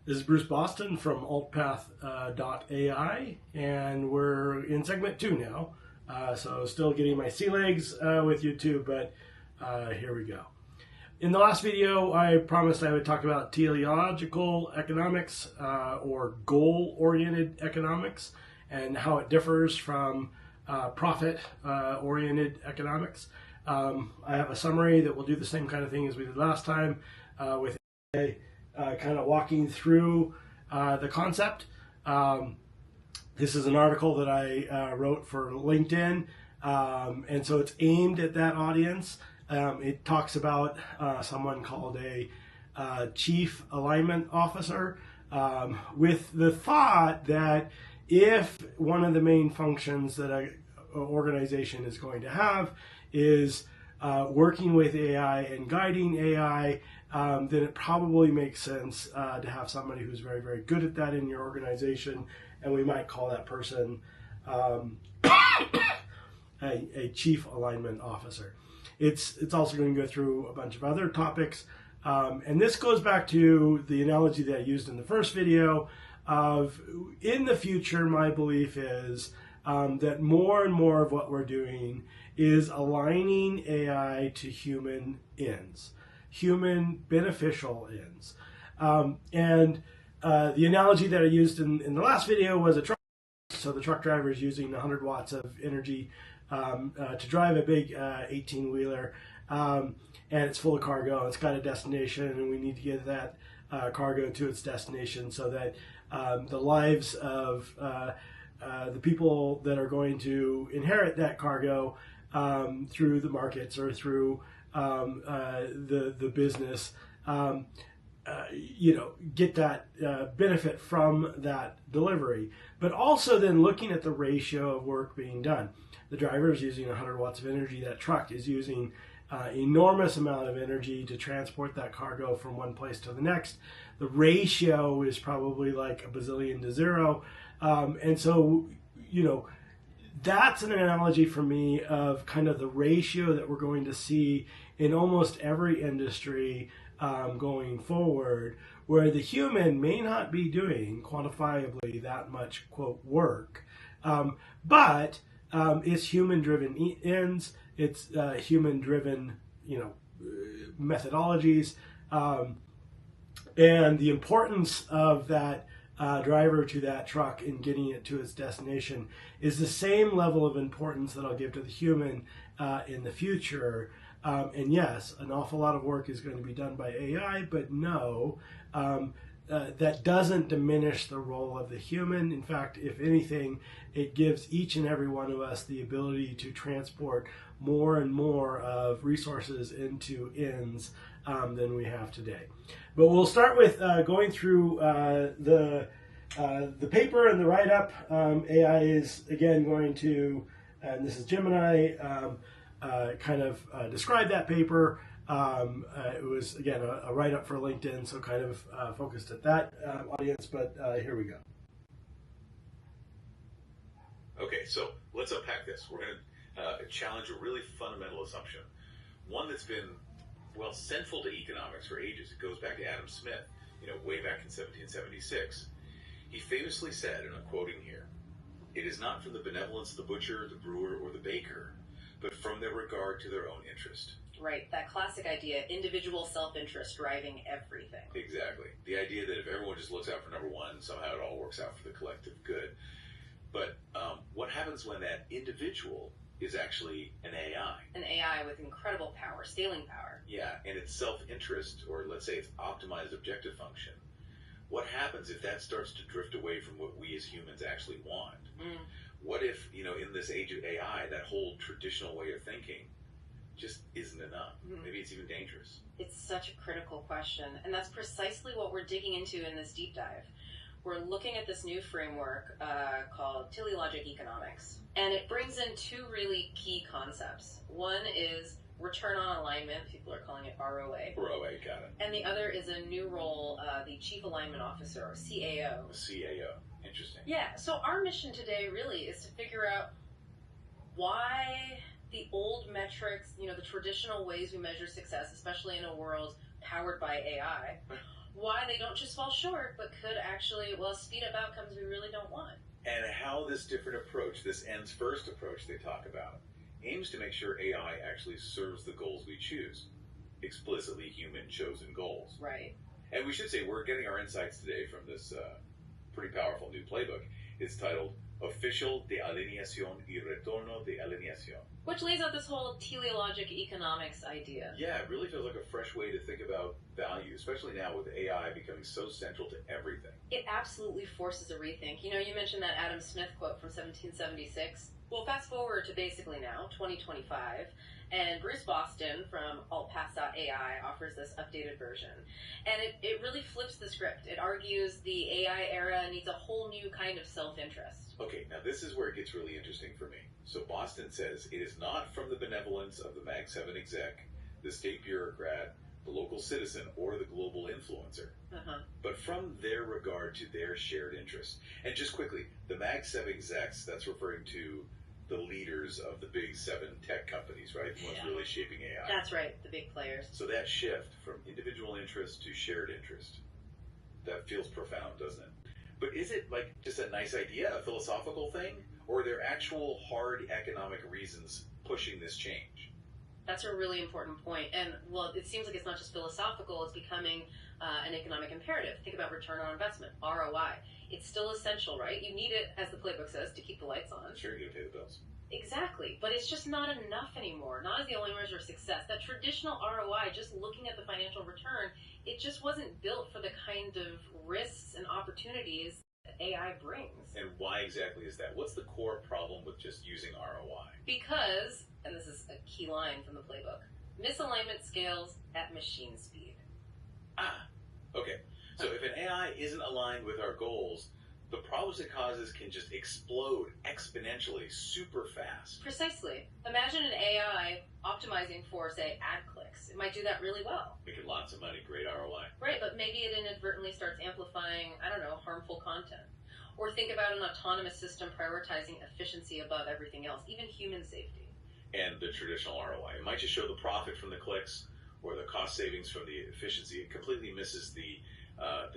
This is Bruce Boston from AltPath.ai, and we're in segment 2 now. So still getting my sea legs with YouTube, but here we go. In the last video, I promised I would talk about teleological economics or goal-oriented economics and how it differs from profit-oriented economics. I have a summary that will do the same kind of thing as we did last time with kind of walking through the concept. This is an article that I wrote for LinkedIn, and so it's aimed at that audience. It talks about someone called a chief alignment officer, with the thought that if one of the main functions that an organization is going to have is working with AI and guiding AI, then it probably makes sense to have somebody who's very, very good at that in your organization, and we might call that person a chief alignment officer. It's also going to go through a bunch of other topics, and this goes back to the analogy that I used in the first video of, in the future, my belief is that more and more of what we're doing is aligning AI to human ends, human beneficial ends. And the analogy that I used in the last video was a truck. So the truck driver is using 100 watts of energy to drive a big 18-wheeler, and it's full of cargo. It's got a destination, and we need to get that cargo to its destination so that the lives of the people that are going to inherit that cargo through the markets or through the business, get that benefit from that delivery. But also then looking at the ratio of work being done. The driver is using 100 watts of energy. That truck is using enormous amount of energy to transport that cargo from one place to the next. The ratio is probably like a bazillion to zero. And so, that's an analogy for me of kind of the ratio that we're going to see in almost every industry going forward, where the human may not be doing quantifiably that much, quote, work, but it's human-driven ends, it's human-driven, methodologies, and the importance of that driver to that truck in getting it to its destination is the same level of importance that I'll give to the human in the future. And yes, an awful lot of work is going to be done by AI, but no, that doesn't diminish the role of the human. In fact, if anything, it gives each and every one of us the ability to transport more and more of resources into ends than we have today. But we'll start with going through the paper and the write-up. AI is, again, going to, and this is Gemini, kind of describe that paper. It was, again, a write-up for LinkedIn, so kind of focused at that audience, but here we go. Okay, so let's unpack this. We're going to challenge a really fundamental assumption, one that's been, well, central to economics for ages. It goes back to Adam Smith, way back in 1776. He famously said, and I'm quoting here, "It is not from the benevolence of the butcher, the brewer, or the baker, but from their regard to their own interest." Right, that classic idea, individual self-interest driving everything. Exactly. The idea that if everyone just looks out for number one, somehow it all works out for the collective good. But what happens when that individual is actually an AI? An AI with incredible power, scaling power. Yeah, and it's self-interest, or let's say it's optimized objective function. What happens if that starts to drift away from what we as humans actually want? What if, in this age of AI, that whole traditional way of thinking just isn't enough? Maybe it's even dangerous. It's such a critical question, and that's precisely what we're digging into in this deep dive. We're looking at this new framework called Teleologic Economics, and it brings in two really key concepts. One is return on alignment. People are calling it RoA. RoA, got it. And the other is a new role, the Chief Alignment Officer, or CAO. A CAO. Interesting. Yeah, so our mission today really is to figure out why the old metrics, the traditional ways we measure success, especially in a world powered by AI, why they don't just fall short, but could actually, well, speed up outcomes we really don't want. And how this different approach, this ends first approach they talk about, aims to make sure AI actually serves the goals we choose. Explicitly human chosen goals. Right. And we should say we're getting our insights today from this pretty powerful new playbook. It's titled Official de Alineación y Retorno de Alineación. Which lays out this whole teleologic economics idea. Yeah, it really feels like a fresh way to think about value, especially now with AI becoming so central to everything. It absolutely forces a rethink. You know, you mentioned that Adam Smith quote from 1776. Well, fast forward to basically now, 2025, and Bruce Boston from AltPath.ai offers this updated version. And it really flips the script. It argues the AI era needs a whole new kind of self-interest. Okay, now this is where it gets really interesting for me. So Boston says it is not from the benevolence of the Mag 7 exec, the state bureaucrat, the local citizen, or the global influencer, but from their regard to their shared interest. And just quickly, the Mag 7 execs, that's referring to the leaders of the big 7 tech companies, right? The ones really shaping AI. That's right, the big players. So that shift from individual interest to shared interest, that feels profound, doesn't it? But is it like just a nice idea, a philosophical thing? Or are there actual hard economic reasons pushing this change? That's a really important point. And, well, it seems like it's not just philosophical, it's becoming an economic imperative. Think about return on investment, RoI. It's still essential, right? You need it, as the playbook says, to keep the lights on. Sure, you gotta pay the bills. Exactly, but it's just not enough anymore. Not as the only measure of success. That traditional RoI, just looking at the financial return, it just wasn't built for the kind of risks and opportunities that AI brings. And why exactly is that? What's the core problem with just using RoI? Because, and this is a key line from the playbook, misalignment scales at machine speed. Okay. So if an AI isn't aligned with our goals, the problems it causes can just explode exponentially, super fast. Precisely. Imagine an AI optimizing for, say, ad clicks. It might do that really well. Making lots of money, great ROI. Right, but maybe it inadvertently starts amplifying, I don't know, harmful content. Or think about an autonomous system prioritizing efficiency above everything else, even human safety. And the traditional ROI. It might just show the profit from the clicks or the cost savings from the efficiency. It completely misses the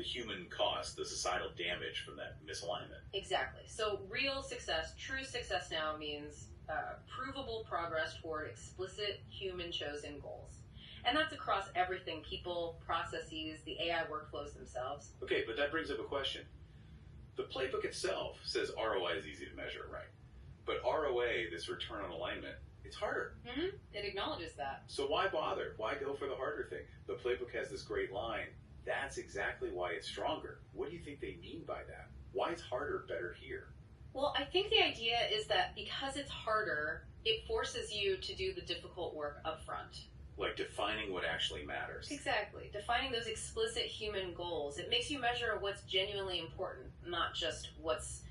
human cost, the societal damage from that misalignment. Exactly. So real success, true success now means provable progress toward explicit human-chosen goals. And that's across everything, people, processes, the AI workflows themselves. Okay, but that brings up a question. The playbook itself says ROI is easy to measure, right? But ROA, this return on alignment, it's harder. It acknowledges that. So why bother? Why go for the harder thing? The playbook has this great line. That's exactly why it's stronger. What do you think they mean by that? Why is harder better here? Well, I think the idea is that because it's harder, it forces you to do the difficult work up front. Like defining what actually matters. Exactly. Defining those explicit human goals. It makes you measure what's genuinely important, not just what's,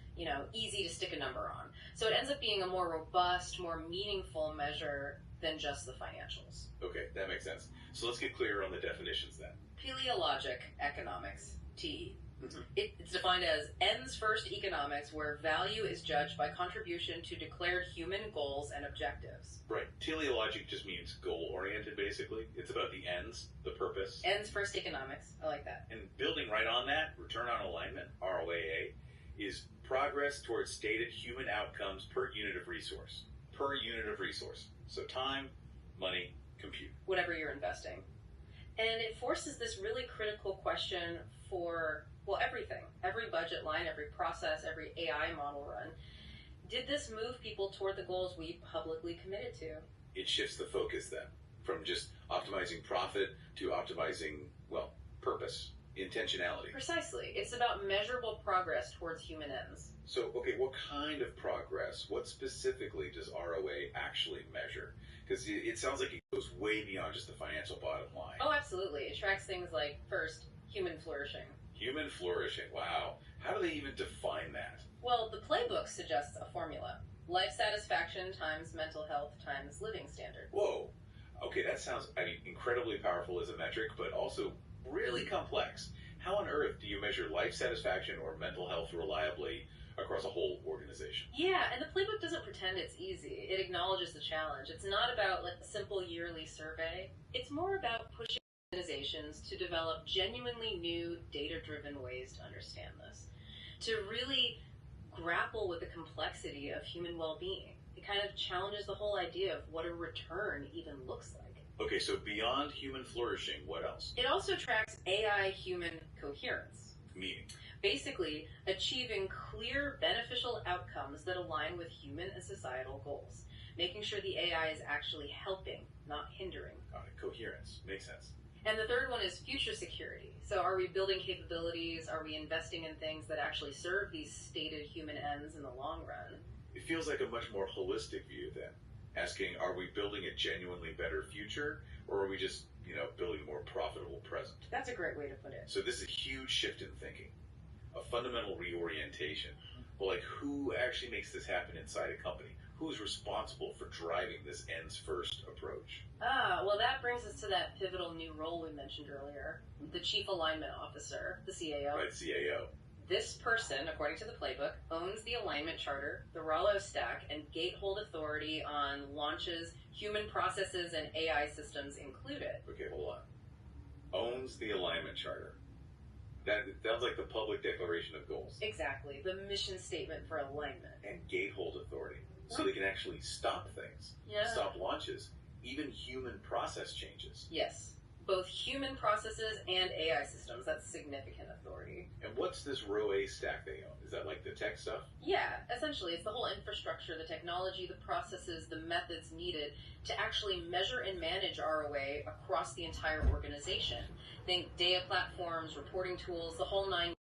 easy to stick a number on. So it ends up being a more robust, more meaningful measure than just the financials. Okay, that makes sense. So let's get clear on the definitions then. Teleologic Economics, TE. It's defined as ends first economics, where value is judged by contribution to declared human goals and objectives. Right. Teleologic just means goal-oriented, basically. It's about the ends, the purpose. Ends first economics. I like that. And building right on that, return on alignment, ROAA, is progress towards stated human outcomes per unit of resource. Per unit of resource. So time, money, compute. Whatever you're investing. And it forces this really critical question for, everything. Every budget line, every process, every AI model run. Did this move people toward the goals we publicly committed to? It shifts the focus then, from just optimizing profit to optimizing, purpose, intentionality. Precisely. It's about measurable progress towards human ends. So, okay, what kind of progress, what specifically does ROA actually measure? Because it sounds like it goes way beyond just the financial bottom line. Oh, absolutely. It tracks things like, first, human flourishing. Human flourishing, wow. How do they even define that? Well, the playbook suggests a formula. Life satisfaction times mental health times living standard. Whoa. Okay, that sounds, incredibly powerful as a metric, but also really complex. How on earth do you measure life satisfaction or mental health reliably across a whole organization? Yeah, and the playbook doesn't pretend it's easy. It acknowledges the challenge. It's not about a simple yearly survey. It's more about pushing organizations to develop genuinely new data-driven ways to understand this, to really grapple with the complexity of human well-being. It kind of challenges the whole idea of what a return even looks like. Okay, so beyond human flourishing, what else? It also tracks AI-human coherence. Meaning? Basically, achieving clear, beneficial outcomes that align with human and societal goals, making sure the AI is actually helping, not hindering. Got it. Coherence. Makes sense. And the third one is future security. So are we building capabilities? Are we investing in things that actually serve these stated human ends in the long run? It feels like a much more holistic view then. Asking, are we building a genuinely better future, or are we just, building a more profitable present? That's a great way to put it. So this is a huge shift in thinking, a fundamental reorientation. Well, like, who actually makes this happen inside a company? Who's responsible for driving this ends first approach? Well, that brings us to that pivotal new role we mentioned earlier, the Chief Alignment Officer, the CAO. Right, CAO. This person, according to the playbook, owns the alignment charter, the RoA stack, and gatehold authority on launches, human processes, and AI systems included. Okay, hold on. Owns the alignment charter. That sounds like the public declaration of goals. Exactly, the mission statement for alignment. And gatehold authority. So they can actually stop things, stop launches, even human process changes. Yes, both human processes and AI systems. That's significant authority. And what's this RoA stack they own? Is that like the tech stuff? Yeah, essentially, it's the whole infrastructure, the technology, the processes, the methods needed to actually measure and manage RoA across the entire organization. Think data platforms, reporting tools, the whole nine.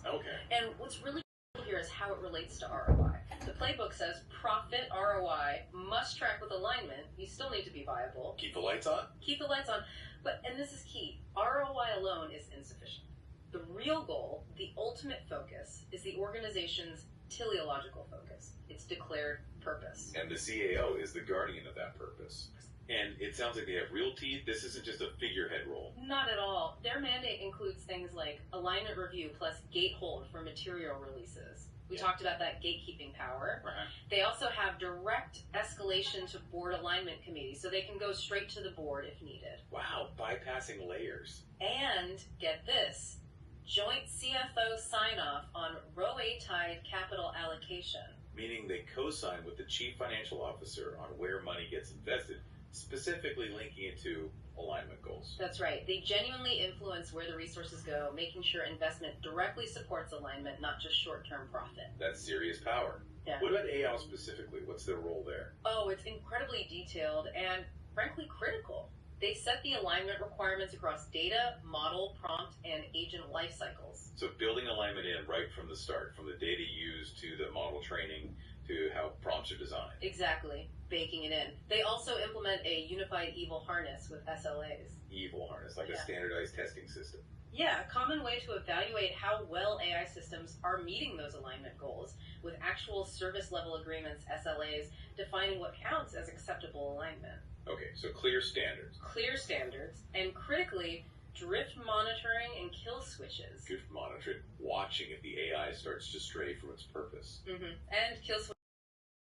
Okay. And what's really cool here is how it relates to ROI. The playbook says profit ROI must track with alignment. You still need to be viable. Keep the lights on? Keep the lights on. But, and this is key, ROI alone is insufficient. The real goal, the ultimate focus, is the organization's teleological focus, its declared purpose. And the CAO is the guardian of that purpose. And it sounds like they have real teeth. This isn't just a figurehead role. Not at all. Their mandate includes things like alignment review plus gatehold for material releases. We talked about that gatekeeping power. Right. They also have direct escalation to board alignment committee, so they can go straight to the board if needed. Wow, bypassing layers. And, get this, joint CFO sign-off on RoA-tied capital allocation. Meaning they co-sign with the chief financial officer on where money gets invested, specifically linking it to alignment goals. That's right. They genuinely influence where the resources go, making sure investment directly supports alignment, not just short-term profit. That's serious power. Yeah. What about AI specifically? What's their role there? Oh, it's incredibly detailed and, frankly, critical. They set the alignment requirements across data, model, prompt, and agent life cycles. So building alignment in right from the start, from the data used to the model training to how prompts are designed. Exactly. Baking it in. They also implement a unified evil harness with SLAs. Evil harness, like a standardized testing system. Yeah, a common way to evaluate how well AI systems are meeting those alignment goals, with actual service level agreements, SLAs, defining what counts as acceptable alignment. Okay, so clear standards. Clear standards, and critically, drift monitoring and kill switches. Drift monitoring, watching if the AI starts to stray from its purpose. And kill switches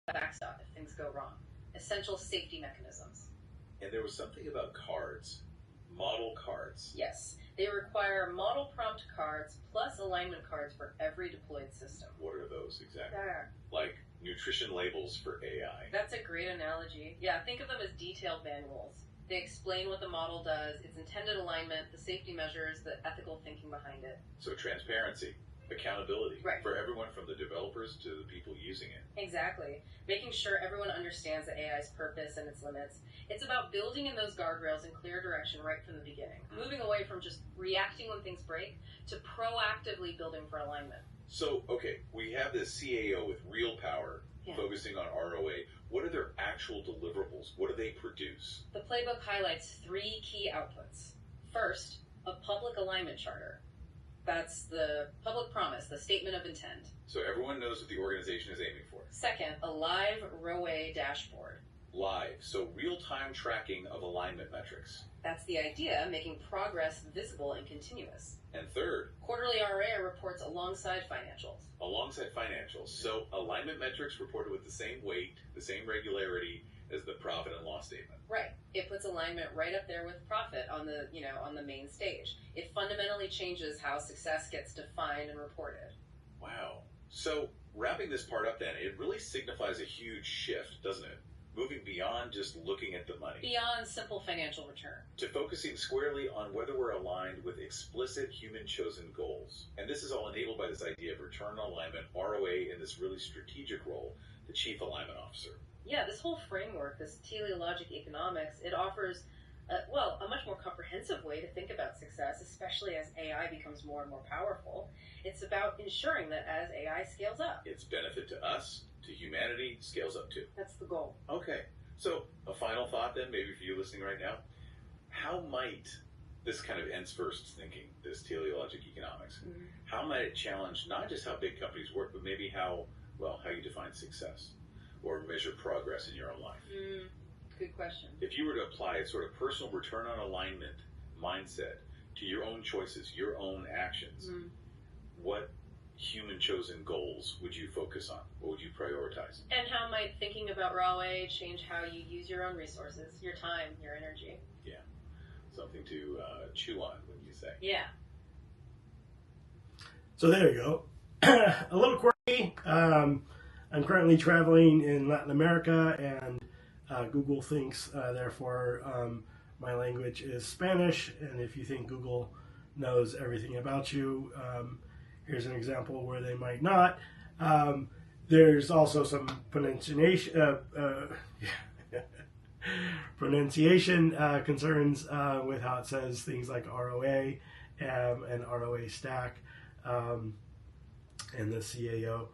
backstop if things go wrong. Essential safety mechanisms. And there was something about cards. Model cards. Yes. They require model prompt cards plus alignment cards for every deployed system. What are those exactly? There. Like nutrition labels for AI. That's a great analogy. Yeah, think of them as detailed manuals. They explain what the model does, its intended alignment, the safety measures, the ethical thinking behind it. So transparency, accountability Right. for everyone from the developers to the people using it. Exactly. Making sure everyone understands the AI's purpose and its limits. It's about building in those guardrails in clear direction right from the beginning. Moving away from just reacting when things break to proactively building for alignment. So, okay, we have this CAO with real power, focusing on ROA. What are their actual deliverables? What do they produce? The playbook highlights 3 key outputs. First, a public alignment charter. That's the public promise, the statement of intent. So everyone knows what the organization is aiming for. Second, a live RoA dashboard. Live, so real-time tracking of alignment metrics. That's the idea, making progress visible and continuous. And third, quarterly RoA reports alongside financials. Alongside financials. So alignment metrics reported with the same weight, the same regularity, as the profit and loss statement. Right. It puts alignment right up there with profit on the, on the main stage. It fundamentally changes how success gets defined and reported. Wow. So wrapping this part up then, it really signifies a huge shift, doesn't it? Moving beyond just looking at the money. Beyond simple financial return. To focusing squarely on whether we're aligned with explicit human-chosen goals. And this is all enabled by this idea of return on alignment, RoA, in this really strategic role, the Chief Alignment Officer. Yeah, this whole framework, this teleologic economics, it offers, a much more comprehensive way to think about success, especially as AI becomes more and more powerful. It's about ensuring that as AI scales up, its benefit to us, to humanity, scales up too. That's the goal. Okay, so a final thought then, maybe for you listening right now. How might this kind of ends first thinking, this teleologic economics, how might it challenge not just how big companies work, but maybe how you define success or measure progress in your own life? Good question. If you were to apply a sort of personal return on alignment mindset to your own choices, your own actions, what human-chosen goals would you focus on? What would you prioritize? And how might thinking about RoA change how you use your own resources, your time, your energy? Yeah, something to chew on, wouldn't you say? Yeah. So there you go. A little quirky. I'm currently traveling in Latin America, and Google thinks, therefore, my language is Spanish. And if you think Google knows everything about you, here's an example where they might not. There's also some pronunciation concerns with how it says things like RoA and RoA stack and the CAO.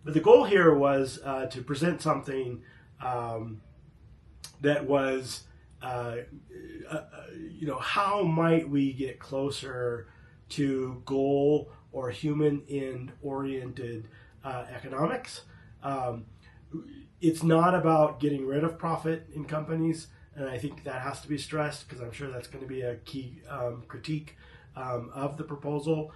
But the goal here was to present something that was, how might we get closer to goal or human end oriented economics. It's not about getting rid of profit in companies, and I think that has to be stressed because I'm sure that's going to be a key critique of the proposal.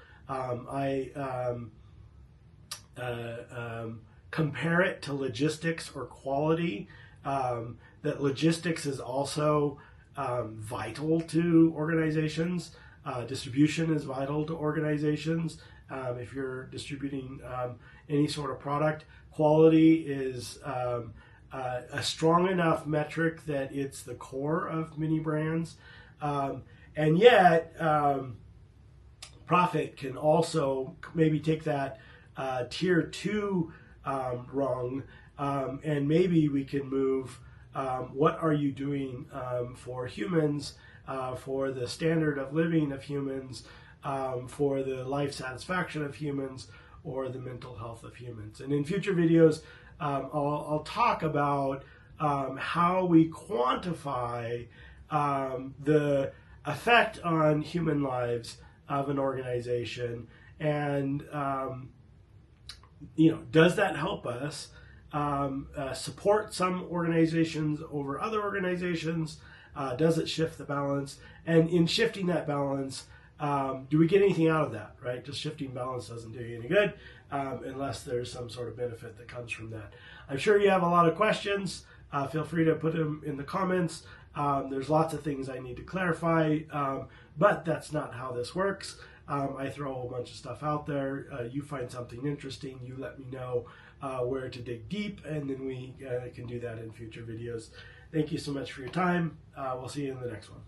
Compare it to logistics or quality, that logistics is also vital to organizations. Distribution is vital to organizations. If you're distributing any sort of product, quality is a strong enough metric that it's the core of many brands. And yet, profit can also maybe take that tier 2 rung, and maybe we can move what are you doing for humans, for the standard of living of humans, for the life satisfaction of humans, or the mental health of humans. And in future videos, I'll talk about how we quantify the effect on human lives of an organization, and does that help us support some organizations over other organizations? Does it shift the balance? And in shifting that balance, do we get anything out of that, right? Just shifting balance doesn't do you any good unless there's some sort of benefit that comes from that. I'm sure you have a lot of questions. Feel free to put them in the comments. There's lots of things I need to clarify, but that's not how this works. I throw a whole bunch of stuff out there. You find something interesting, you let me know where to dig deep, and then we can do that in future videos. Thank you so much for your time. We'll see you in the next one.